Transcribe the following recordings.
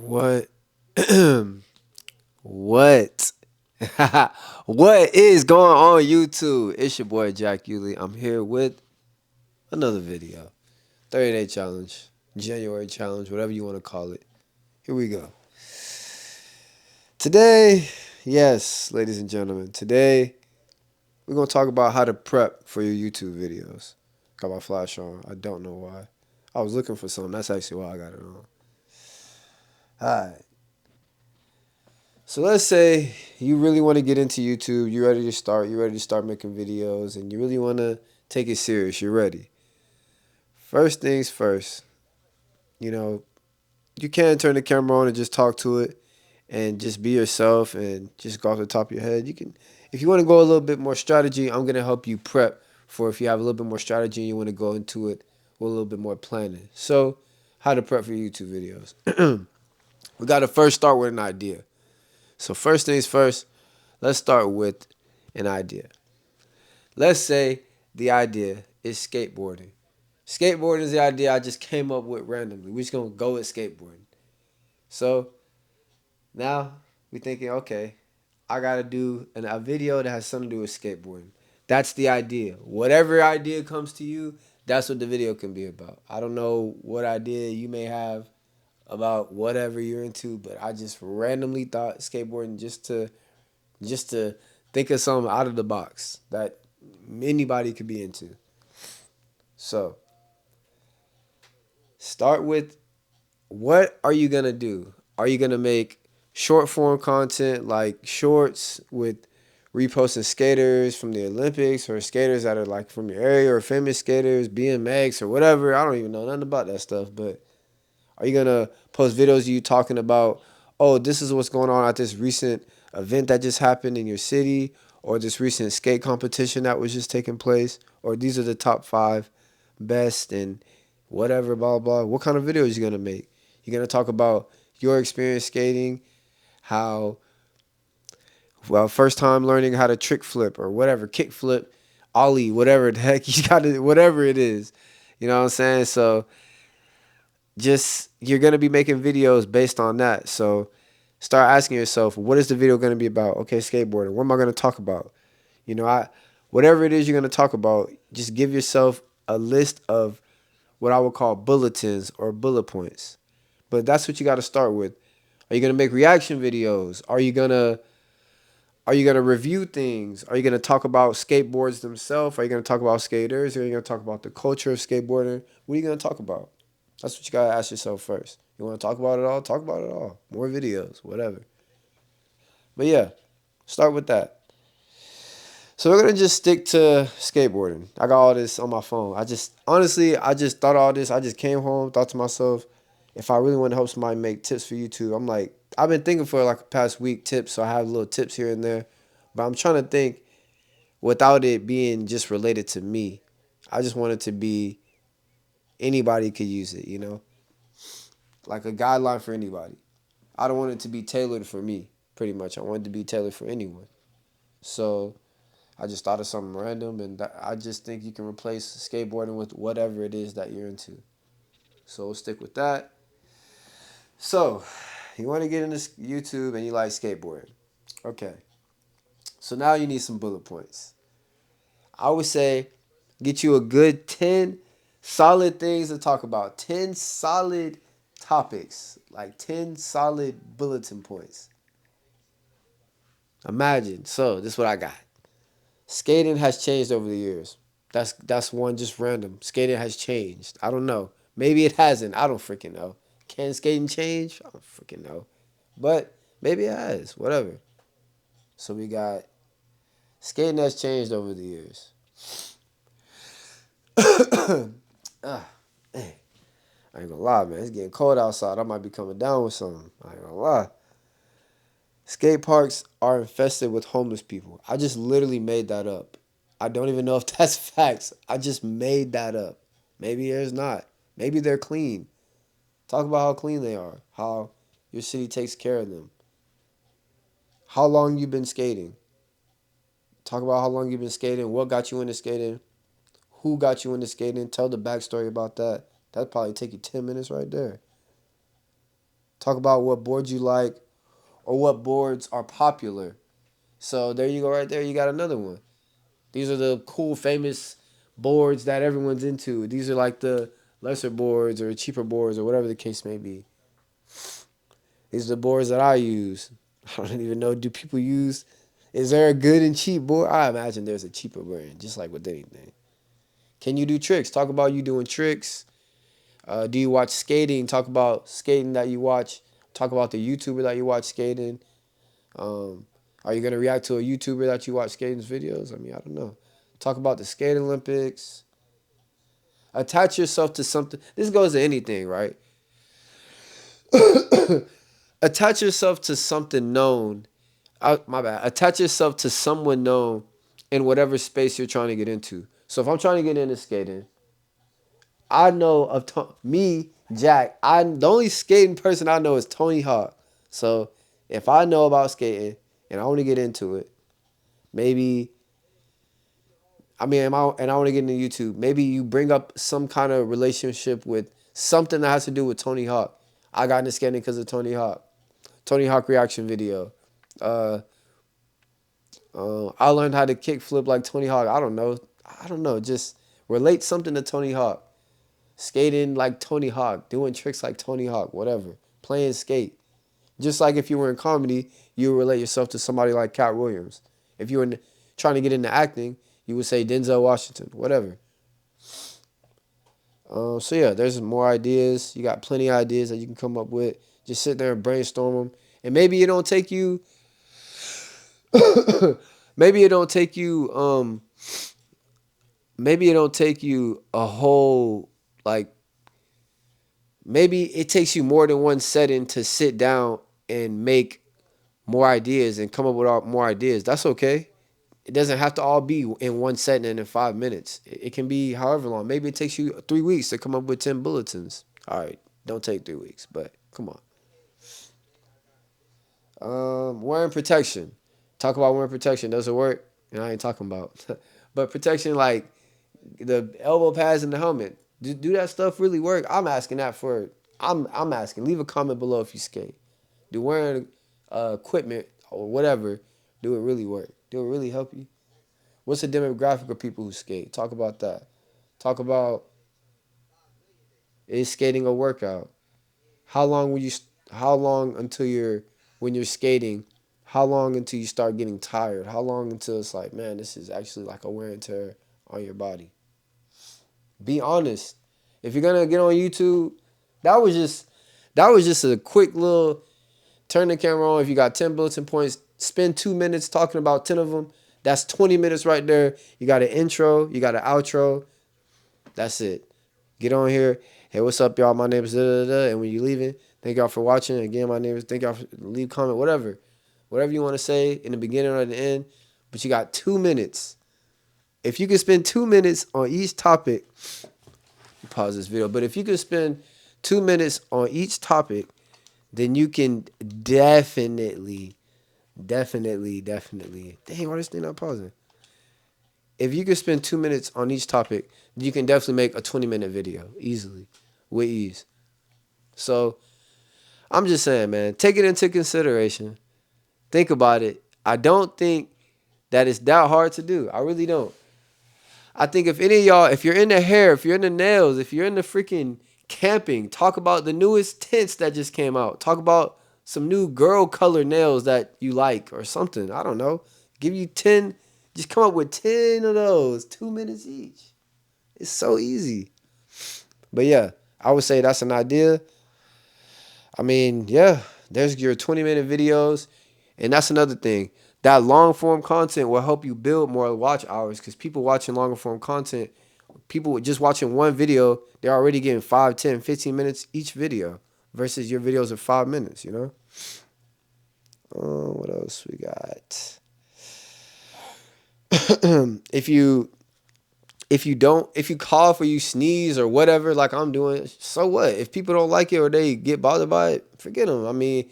What? What? What is going on YouTube? It's your boy Jack Yulee. I'm here with another video. 30-day challenge, January challenge, whatever you want to call it. Here we go. Today, yes, ladies and gentlemen, today we're going to talk about how to prep for your YouTube videos. Got my flash on. I don't know why. I was looking for something. That's actually why I got it on. Alright. So let's say you really want to get into YouTube, you're ready to start making videos, and you really want to take it serious, you're ready. First things first, you know, you can turn the camera on and just talk to it and just be yourself and just go off the top of your head. You can, if you want to go a little bit more strategy, I'm going to help you prep for if you have a little bit more strategy and you want to go into it with a little bit more planning. So, how to prep for YouTube videos. We got to first start with an idea. So first things first, let's start with an idea. Let's say the idea is skateboarding. Skateboarding is the idea I just came up with randomly. We're just going to go with skateboarding. So now we're thinking, okay, I got to do a video that has something to do with skateboarding. That's the idea. Whatever idea comes to you, that's what the video can be about. I don't know what idea you may have about whatever you're into, but I just randomly thought skateboarding just to think of something out of the box that anybody could be into. So start with, what are you gonna do? Are you gonna make short form content like shorts with reposting skaters from the Olympics or skaters that are like from your area or famous skaters, BMX or whatever? I don't even know nothing about that stuff, but are you gonna post videos of you talking about, oh, this is what's going on at this recent event that just happened in your city, or this recent skate competition that was just taking place, or these are the top 5 best and whatever, blah blah. What kind of videos are you gonna make? You're gonna talk about your experience skating, how, well, first time learning how to trick flip or whatever, kick flip, ollie, whatever the heck you got to, whatever it is. You know what I'm saying? So just, you're going to be making videos based on that. So start asking yourself, what is the video going to be about? Okay, skateboarding. What am I going to talk about? I whatever it is you're going to talk about, just give yourself a list of what I would call bulletins or bullet points. But that's what you got to start with. Are you going to make reaction videos? Are you going to review things? Are you going to talk about skateboards themselves? Are you going to talk about skaters? Are you going to talk about the culture of skateboarding? What are you going to talk about? That's what you gotta ask yourself first. You want to talk about it all? Talk about it all. More videos, whatever. But yeah, start with that. So we're gonna just stick to skateboarding. I got all this on my phone. I just thought all this. I just came home, thought to myself, if I really want to help somebody make tips for YouTube, I'm like, I've been thinking for like the past week tips, so I have little tips here and there. But I'm trying to think without it being just related to me. I just want it to be, anybody could use it, like a guideline for anybody. I don't want it to be tailored for me, pretty much. I want it to be tailored for anyone. So I just thought of something random, and I just think you can replace skateboarding with whatever it is that you're into. So we'll stick with that. So you want to get into YouTube and you like skateboarding. Okay. So now you need some bullet points. I would say get you a good 10 solid things to talk about. 10 solid topics, like 10 solid bulletin points. Imagine. So this is what I got. Skating has changed over the years. That's one just random. Skating has changed. I don't know. Maybe it hasn't. I don't freaking know. Can skating change? I don't freaking know. But maybe it has. Whatever. So we got, skating has changed over the years. Ah, man. I ain't gonna lie, man. It's getting cold outside. I might be coming down with something. I ain't gonna lie. Skate parks are infested with homeless people. I just literally made that up. I don't even know if that's facts. I just made that up. Maybe there's not. Maybe they're clean. Talk about how clean they are. How your city takes care of them. How long you been skating. Talk about how long you've been skating. What got you into skating. Who got you into skating. Tell the backstory about that. That'd probably take you 10 minutes right there. Talk about what boards you like or what boards are popular. So there you go, right there. You got another one. These are the cool, famous boards that everyone's into. These are like the lesser boards or cheaper boards or whatever the case may be. These are the boards that I use. I don't even know. Do people use? Is there a good and cheap board? I imagine there's a cheaper brand, just like with anything. Can you do tricks? Talk about you doing tricks. Do you watch skating? Talk about skating that you watch. Talk about the YouTuber that you watch skating. Um, are you gonna react to a YouTuber that you watch skating's videos? I mean, I don't know. Talk about the skate Olympics. Attach yourself to something. This goes to anything, right? Attach yourself to something known. My bad. Attach yourself to someone known in whatever space you're trying to get into. So if I'm trying to get into skating, I know of me, Jack. The only skating person I know is Tony Hawk. So if I know about skating and I want to get into it, maybe and I want to get into YouTube. Maybe you bring up some kind of relationship with something that has to do with Tony Hawk. I got into skating because of Tony Hawk. Tony Hawk reaction video. Uh, I learned how to kickflip like Tony Hawk. I don't know. I don't know. Just relate something to Tony Hawk. Skating like Tony Hawk. Doing tricks like Tony Hawk. Whatever. Playing skate. Just like if you were in comedy, you would relate yourself to somebody like Cat Williams. If you were trying to get into acting, you would say Denzel Washington. Whatever. So yeah, there's more ideas. You got plenty of ideas that you can come up with. Just sit there and brainstorm them. And maybe it don't take you. maybe it don't take you. Maybe it don't take you a whole like. Maybe it takes you more than one setting to sit down and make more ideas and come up with more ideas. That's okay. It doesn't have to all be in one setting and in 5 minutes. It can be however long. Maybe it takes you 3 weeks to come up with 10 bulletins. All right, don't take 3 weeks, but come on. Wearing protection. Talk about wearing protection. Does it work? And I ain't talking about. But protection like the elbow pads and the helmet. Do that stuff really work? I'm asking that for. I'm asking. Leave a comment below if you skate. Do wearing equipment or whatever, do it really work? Do it really help you? What's the demographic of people who skate? Talk about that. Talk about, is skating a workout? How long will you? How long until when you're skating? How long until you start getting tired? How long until it's like, man, this is actually like a wear and tear on your body? Be honest. If you're gonna get on YouTube, that was just a quick little turn the camera on. If you got 10 bulletin points, spend 2 minutes talking about 10 of them. That's 20 minutes right there. You got an intro, you got an outro. That's it. Get on here. Hey, what's up, y'all? My name is da da da. And when you're leaving, thank y'all for watching. Again, my name is. Thank y'all for leave comment, whatever you want to say in the beginning or the end. But you got 2 minutes. If you can spend 2 minutes on each topic, pause this video. But if you can spend 2 minutes on each topic, then you can definitely. Dang, why this thing not pausing? If you can spend 2 minutes on each topic, you can definitely make a 20-minute video easily, with ease. So I'm just saying, man, take it into consideration. Think about it. I don't think that it's that hard to do. I really don't. I think if any of y'all, if you're in the hair, if you're in the nails, if you're in the freaking camping, talk about the newest tints that just came out. Talk about some new girl color nails that you like or something. I don't know. Give you 10. Just come up with 10 of those. 2 minutes each. It's so easy. But yeah, I would say that's an idea. I mean, yeah, there's your 20-minute videos. And that's another thing. That long form content will help you build more watch hours because people watching longer form content, people just watching one video, they're already getting 5, 10, 15 minutes each video versus your videos are 5 minutes, you know? What else we got? if you cough or you sneeze or whatever, like I'm doing, so what? If people don't like it or they get bothered by it, forget them. I mean,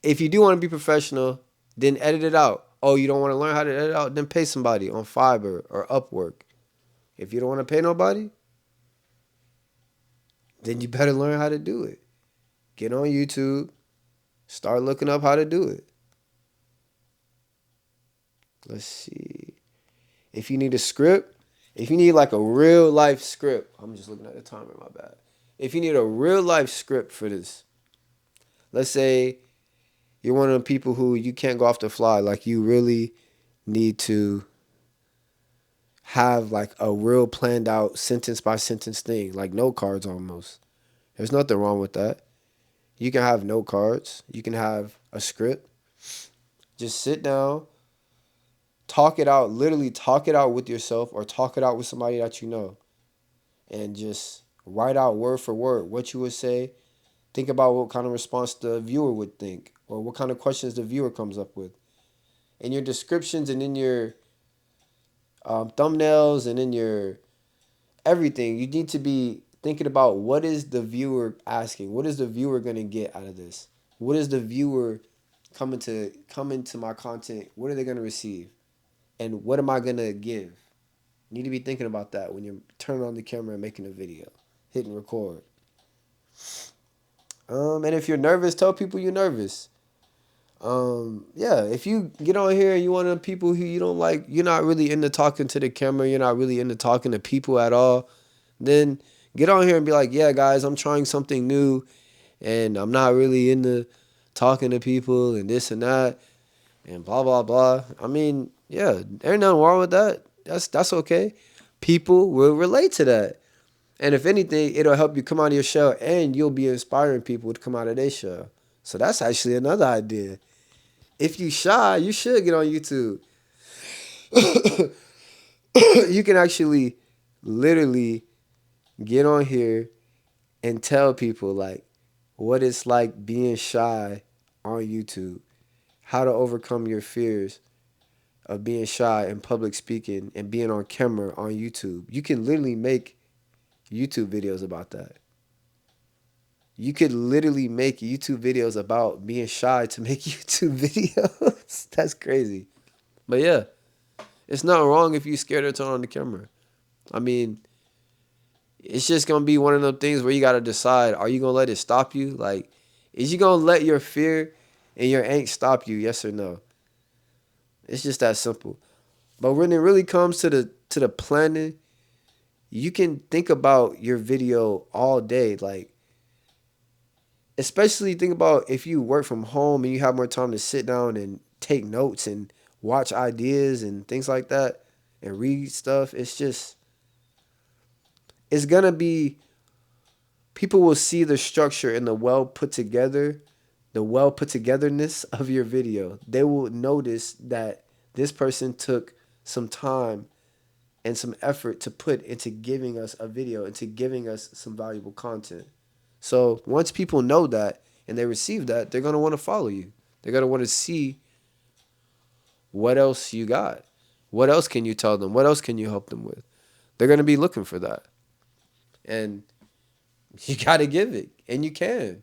if you do want to be professional, then edit it out. Oh, you don't want to learn how to edit out? Then pay somebody on Fiverr or Upwork. If you don't want to pay nobody, then you better learn how to do it. Get on YouTube, Start looking up how to do it. Let's see. If you need a script, if you need like a real life script, I'm just looking at the timer, my bad. If you need a real life script for this, let's say you're one of the people who you can't go off the fly, like you really need to have like a real planned out sentence by sentence thing, like note cards almost. There's nothing wrong with that. You can have note cards, you can have a script. Just sit down, talk it out, literally talk it out with yourself or talk it out with somebody that you know. And just write out word for word what you would say. Think about what kind of response the viewer would think or what kind of questions the viewer comes up with. In your descriptions and in your thumbnails and in your everything, you need to be thinking about what is the viewer asking? What is the viewer going to get out of this? What is the viewer come into my content? What are they going to receive? And what am I going to give? You need to be thinking about that when you're turning on the camera and making a video, hitting record. And if you're nervous, tell people you're nervous. Yeah, if you get on here and you're one of the people who you don't like, you're not really into talking to the camera, you're not really into talking to people at all, then get on here and be like, yeah, guys, I'm trying something new and I'm not really into talking to people and this and that and blah, blah, blah. I mean, yeah, there ain't nothing wrong with that. That's okay. People will relate to that. And if anything, it'll help you come out of your shell and you'll be inspiring people to come out of their shell. So that's actually another idea. If you shy, you should get on YouTube. You can actually literally get on here and tell people like what it's like being shy on YouTube, how to overcome your fears of being shy in public speaking and being on camera on YouTube. You can literally make YouTube videos about that. You could literally make YouTube videos about being shy to make YouTube videos. That's crazy. But yeah, it's not wrong if you're scared to turn on the camera. I mean, it's just gonna be one of those things where you gotta decide: are you gonna let it stop you? Like, is you gonna let your fear and your angst stop you? Yes or no? It's just that simple. But when it really comes to the planning, you can think about your video all day. Like, especially think about if you work from home and you have more time to sit down and take notes and watch ideas and things like that and read stuff. It's gonna be, people will see the structure and the well put togetherness of your video. They will notice that this person took some time and some effort to put into giving us a video, into giving us some valuable content. So once people know that and they receive that, they're gonna want to follow you. They're gonna want to see what else you got. What else can you tell them? What else can you help them with? They're gonna be looking for that. And you gotta give it. And you can.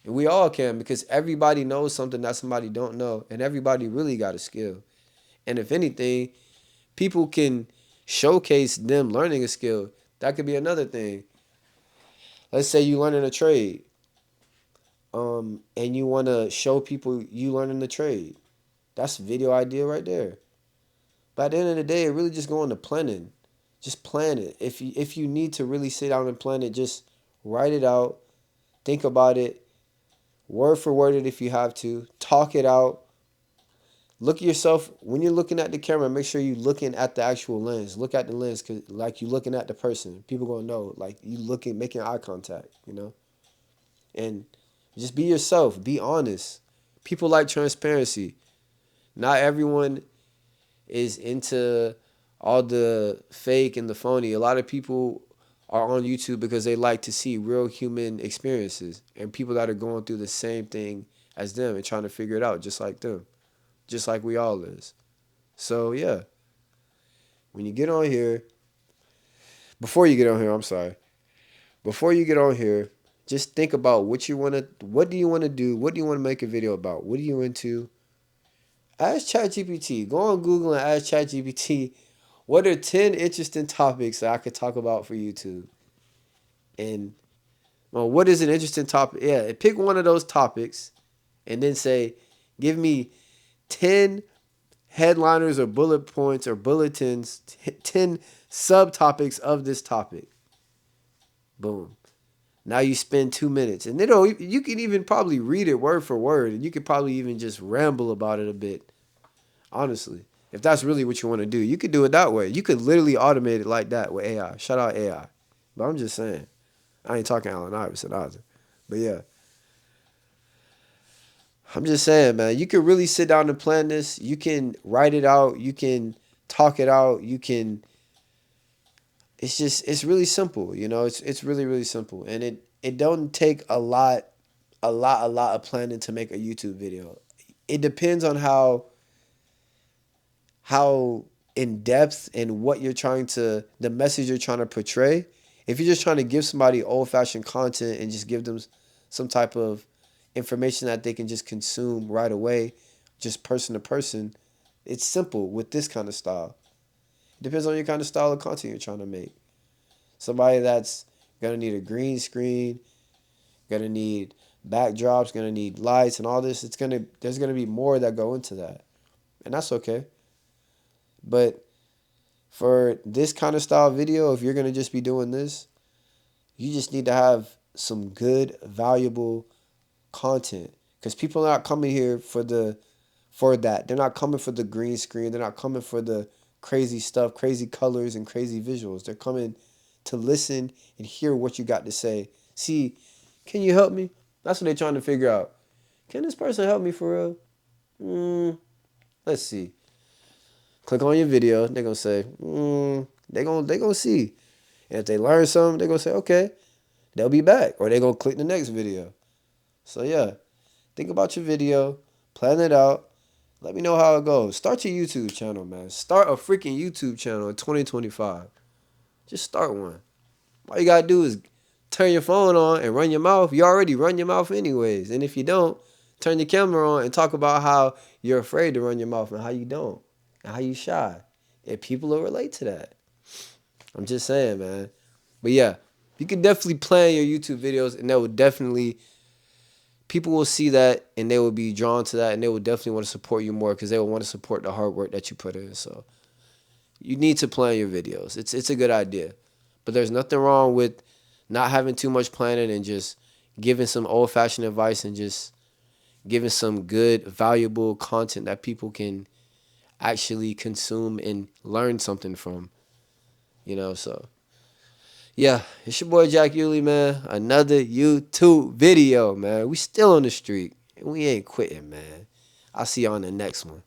And we all can, because everybody knows something that somebody don't know. And everybody really got a skill. And if anything, people can showcase them learning a skill. That could be another thing. Let's say you learning a trade, and you want to show people you learning the trade. That's a video idea right there. But at the end of the day, it really just going to planning. Just plan it. If you need to really sit down and plan it, just write it out, think about it, word for word it if you have to, talk it out. Look at yourself when you're looking at the camera. Make sure you're looking at the actual lens. Look at the lens, cause like you're looking at the person. People gonna know, like you looking, making eye contact. And just be yourself. Be honest. People like transparency. Not everyone is into all the fake and the phony. A lot of people are on YouTube because they like to see real human experiences and people that are going through the same thing as them and trying to figure it out just like them, just like we all is. So yeah, when you get on here, before you get on here, I'm sorry, before you get on here, just think about what do you want to do? What do you want to make a video about? What are you into? Ask ChatGPT. Go on Google and ask ChatGPT, what are 10 interesting topics that I could talk about for YouTube? And well, what is an interesting topic? Yeah, pick one of those topics and then say, give me 10 headliners or bullet points or bulletins, 10 subtopics of this topic. Boom. Now you spend 2 minutes, and you can even probably read it word for word, and you could probably even just ramble about it a bit. Honestly, if that's really what you want to do, you could do it that way. You could literally automate it like that with AI. Shout out AI. But I'm just saying, I ain't talking Allen Iverson either. But yeah, I'm just saying, man, you can really sit down and plan this. You can write it out. You can talk it out. You can. It's really simple. It's really really simple, and it don't take a lot of planning to make a YouTube video. It depends on how in depth and what the message you're trying to portray. If you're just trying to give somebody old fashioned content and just give them some type of information that they can just consume right away, just person to person, it's simple with this kind of style. It depends on your kind of style of content you're trying to make. Somebody that's gonna need a green screen, gonna need backdrops, gonna need lights and all this. There's gonna be more that go into that, and that's okay. But for this kind of style video, if you're gonna just be doing this, you just need to have some good, valuable content, because people are not coming here for that. They're not coming for the green screen. They're not coming for the crazy stuff, crazy colors, and crazy visuals. They're coming to listen and hear what you got to say. See, can you help me? That's what they're trying to figure out. Can this person help me for real? Let's see. Click on your video. They're gonna say, they gonna see. And if they learn something, they're gonna say, okay, they'll be back. Or they're gonna click the next video. So yeah, think about your video, plan it out. Let me know how it goes. Start your YouTube channel, man. Start a freaking YouTube channel in 2025. Just start one. All you gotta do is turn your phone on and run your mouth. You already run your mouth anyways. And if you don't, turn your camera on and talk about how you're afraid to run your mouth and how you don't and how you shy. And people will relate to that. I'm just saying, man. But yeah, you can definitely plan your YouTube videos, and that would definitely, people will see that and they will be drawn to that, and they will definitely want to support you more because they will want to support the hard work that you put in. So you need to plan your videos. It's a good idea. But there's nothing wrong with not having too much planning and just giving some old-fashioned advice and just giving some good, valuable content that people can actually consume and learn something from. So yeah, it's your boy Jack Yulee, man. Another YouTube video, man. We still on the streak, and we ain't quitting, man. I'll see you on the next one.